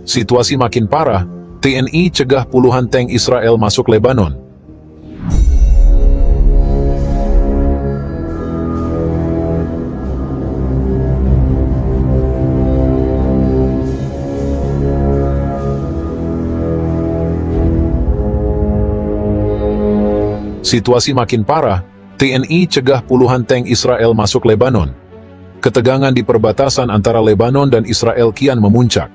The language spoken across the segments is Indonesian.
Situasi makin parah, TNI cegah puluhan tank Israel masuk Lebanon. Situasi makin parah, TNI cegah puluhan tank Israel masuk Lebanon. Ketegangan di perbatasan antara Lebanon dan Israel kian memuncak.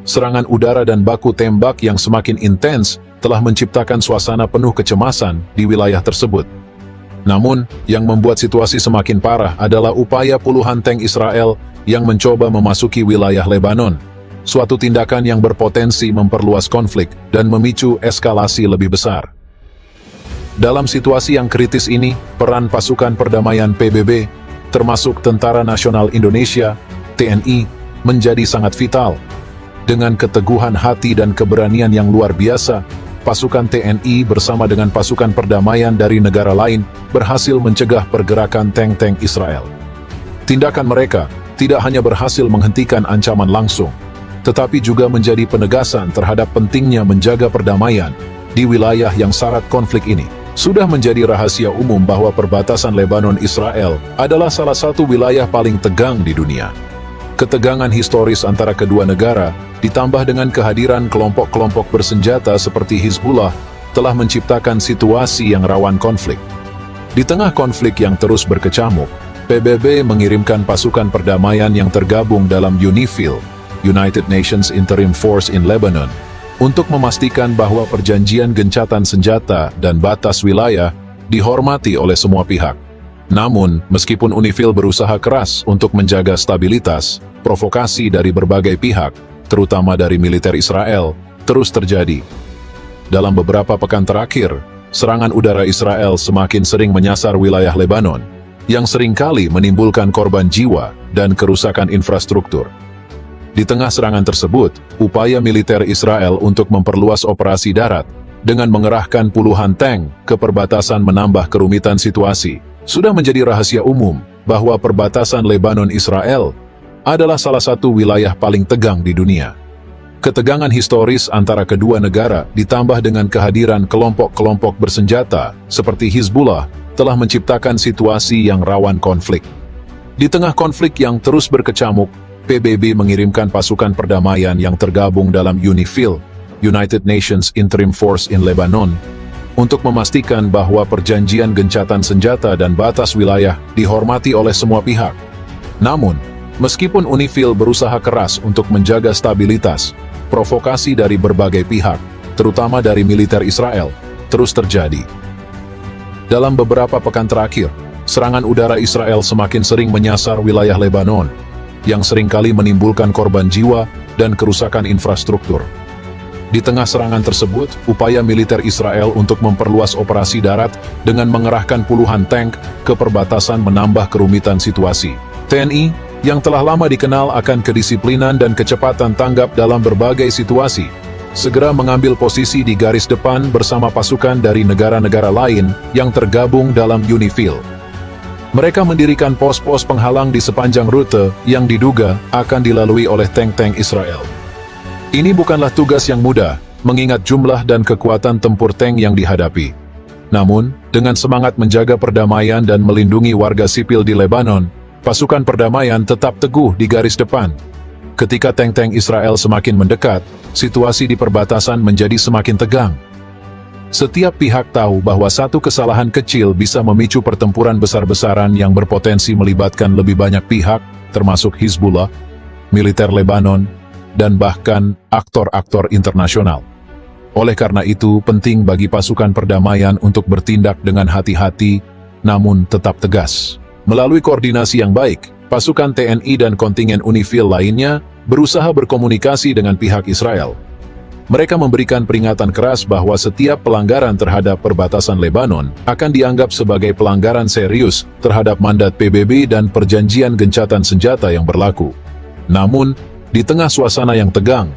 Serangan udara dan baku tembak yang semakin intens telah menciptakan suasana penuh kecemasan di wilayah tersebut. Namun, yang membuat situasi semakin parah adalah upaya puluhan tank Israel yang mencoba memasuki wilayah Lebanon. Suatu tindakan yang berpotensi memperluas konflik dan memicu eskalasi lebih besar. Dalam situasi yang kritis ini, peran pasukan perdamaian PBB, termasuk Tentara Nasional Indonesia, TNI, menjadi sangat vital. Dengan keteguhan hati dan keberanian yang luar biasa, pasukan TNI bersama dengan pasukan perdamaian dari negara lain berhasil mencegah pergerakan tank-tank Israel. Tindakan mereka tidak hanya berhasil menghentikan ancaman langsung, tetapi juga menjadi penegasan terhadap pentingnya menjaga perdamaian di wilayah yang syarat konflik ini. Sudah menjadi rahasia umum bahwa perbatasan Lebanon-Israel adalah salah satu wilayah paling tegang di dunia. Ketegangan historis antara kedua negara, ditambah dengan kehadiran kelompok-kelompok bersenjata seperti Hizbullah, telah menciptakan situasi yang rawan konflik. Di tengah konflik yang terus berkecamuk, PBB mengirimkan pasukan perdamaian yang tergabung dalam UNIFIL, United Nations Interim Force in Lebanon, untuk memastikan bahwa perjanjian gencatan senjata dan batas wilayah dihormati oleh semua pihak. Namun, meskipun UNIFIL berusaha keras untuk menjaga stabilitas, provokasi dari berbagai pihak, terutama dari militer Israel, terus terjadi. Dalam beberapa pekan terakhir, serangan udara Israel semakin sering menyasar wilayah Lebanon, yang seringkali menimbulkan korban jiwa dan kerusakan infrastruktur. Di tengah serangan tersebut, upaya militer Israel untuk memperluas operasi darat dengan mengerahkan puluhan tank ke perbatasan menambah kerumitan situasi. Sudah menjadi rahasia umum bahwa perbatasan Lebanon-Israel adalah salah satu wilayah paling tegang di dunia. Ketegangan historis antara kedua negara ditambah dengan kehadiran kelompok-kelompok bersenjata seperti Hizbullah telah menciptakan situasi yang rawan konflik. Di tengah konflik yang terus berkecamuk, PBB mengirimkan pasukan perdamaian yang tergabung dalam UNIFIL, United Nations Interim Force in Lebanon, untuk memastikan bahwa perjanjian gencatan senjata dan batas wilayah dihormati oleh semua pihak. Namun, meskipun UNIFIL berusaha keras untuk menjaga stabilitas, provokasi dari berbagai pihak, terutama dari militer Israel, terus terjadi. Dalam beberapa pekan terakhir, serangan udara Israel semakin sering menyasar wilayah Lebanon, yang seringkali menimbulkan korban jiwa dan kerusakan infrastruktur. Di tengah serangan tersebut, upaya militer Israel untuk memperluas operasi darat dengan mengerahkan puluhan tank ke perbatasan menambah kerumitan situasi. TNI, yang telah lama dikenal akan kedisiplinan dan kecepatan tanggap dalam berbagai situasi, segera mengambil posisi di garis depan bersama pasukan dari negara-negara lain yang tergabung dalam UNIFIL. Mereka mendirikan pos-pos penghalang di sepanjang rute yang diduga akan dilalui oleh tank-tank Israel. Ini bukanlah tugas yang mudah, mengingat jumlah dan kekuatan tempur tank yang dihadapi. Namun, dengan semangat menjaga perdamaian dan melindungi warga sipil di Lebanon, pasukan perdamaian tetap teguh di garis depan. Ketika tank-tank Israel semakin mendekat, situasi di perbatasan menjadi semakin tegang. Setiap pihak tahu bahwa satu kesalahan kecil bisa memicu pertempuran besar-besaran yang berpotensi melibatkan lebih banyak pihak, termasuk Hizbullah, militer Lebanon, dan bahkan aktor-aktor internasional. Oleh karena itu, penting bagi pasukan perdamaian untuk bertindak dengan hati-hati, namun tetap tegas. Melalui koordinasi yang baik, pasukan TNI dan kontingen UNIFIL lainnya berusaha berkomunikasi dengan pihak Israel. Mereka memberikan peringatan keras bahwa setiap pelanggaran terhadap perbatasan Lebanon akan dianggap sebagai pelanggaran serius terhadap mandat PBB dan perjanjian gencatan senjata yang berlaku. Namun, di tengah suasana yang tegang,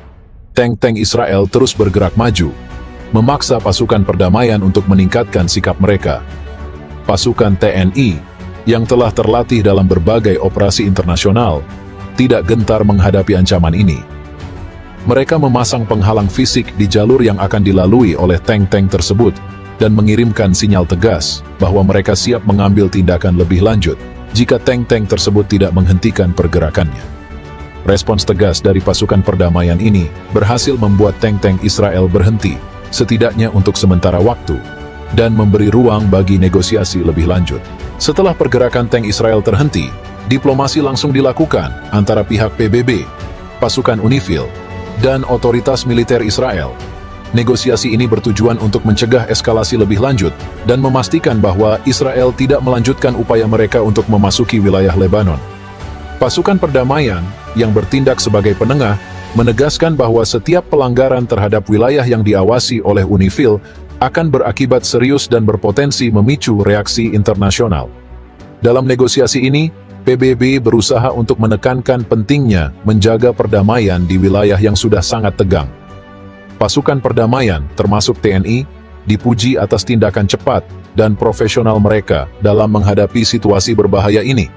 tank-tank Israel terus bergerak maju, memaksa pasukan perdamaian untuk meningkatkan sikap mereka. Pasukan TNI, yang telah terlatih dalam berbagai operasi internasional, tidak gentar menghadapi ancaman ini. Mereka memasang penghalang fisik di jalur yang akan dilalui oleh tank-tank tersebut dan mengirimkan sinyal tegas bahwa mereka siap mengambil tindakan lebih lanjut jika tank-tank tersebut tidak menghentikan pergerakannya. Respons tegas dari pasukan perdamaian ini berhasil membuat tank-tank Israel berhenti, setidaknya untuk sementara waktu, dan memberi ruang bagi negosiasi lebih lanjut. Setelah pergerakan tank Israel terhenti, diplomasi langsung dilakukan antara pihak PBB, pasukan UNIFIL, dan otoritas militer Israel. Negosiasi ini bertujuan untuk mencegah eskalasi lebih lanjut dan memastikan bahwa Israel tidak melanjutkan upaya mereka untuk memasuki wilayah Lebanon. Pasukan perdamaian yang bertindak sebagai penengah menegaskan bahwa setiap pelanggaran terhadap wilayah yang diawasi oleh UNIFIL akan berakibat serius dan berpotensi memicu reaksi internasional. Dalam negosiasi ini, PBB berusaha untuk menekankan pentingnya menjaga perdamaian di wilayah yang sudah sangat tegang. Pasukan perdamaian, termasuk TNI, dipuji atas tindakan cepat dan profesional mereka dalam menghadapi situasi berbahaya ini.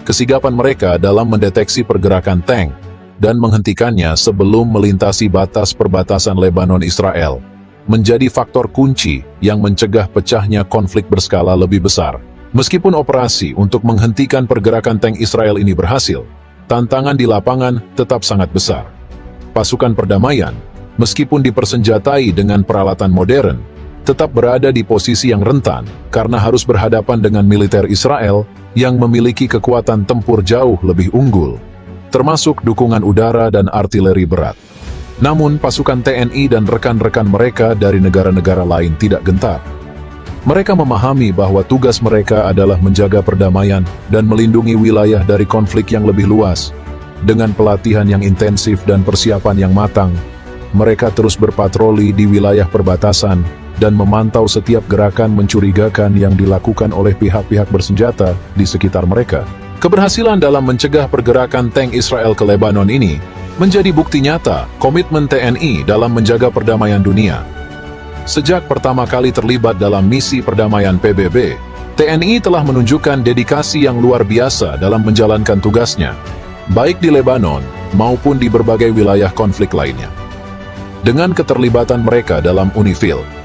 Kesigapan mereka dalam mendeteksi pergerakan tank dan menghentikannya sebelum melintasi batas perbatasan Lebanon-Israel menjadi faktor kunci yang mencegah pecahnya konflik berskala lebih besar. Meskipun operasi untuk menghentikan pergerakan tank Israel ini berhasil, tantangan di lapangan tetap sangat besar. Pasukan perdamaian, meskipun dipersenjatai dengan peralatan modern, tetap berada di posisi yang rentan karena harus berhadapan dengan militer Israel yang memiliki kekuatan tempur jauh lebih unggul, termasuk dukungan udara dan artileri berat. Namun, pasukan TNI dan rekan-rekan mereka dari negara-negara lain tidak gentar. Mereka memahami bahwa tugas mereka adalah menjaga perdamaian dan melindungi wilayah dari konflik yang lebih luas. Dengan pelatihan yang intensif dan persiapan yang matang, mereka terus berpatroli di wilayah perbatasan dan memantau setiap gerakan mencurigakan yang dilakukan oleh pihak-pihak bersenjata di sekitar mereka. Keberhasilan dalam mencegah pergerakan tank Israel ke Lebanon ini menjadi bukti nyata komitmen TNI dalam menjaga perdamaian dunia. Sejak pertama kali terlibat dalam misi perdamaian PBB, TNI telah menunjukkan dedikasi yang luar biasa dalam menjalankan tugasnya, baik di Lebanon maupun di berbagai wilayah konflik lainnya. Dengan keterlibatan mereka dalam UNIFIL,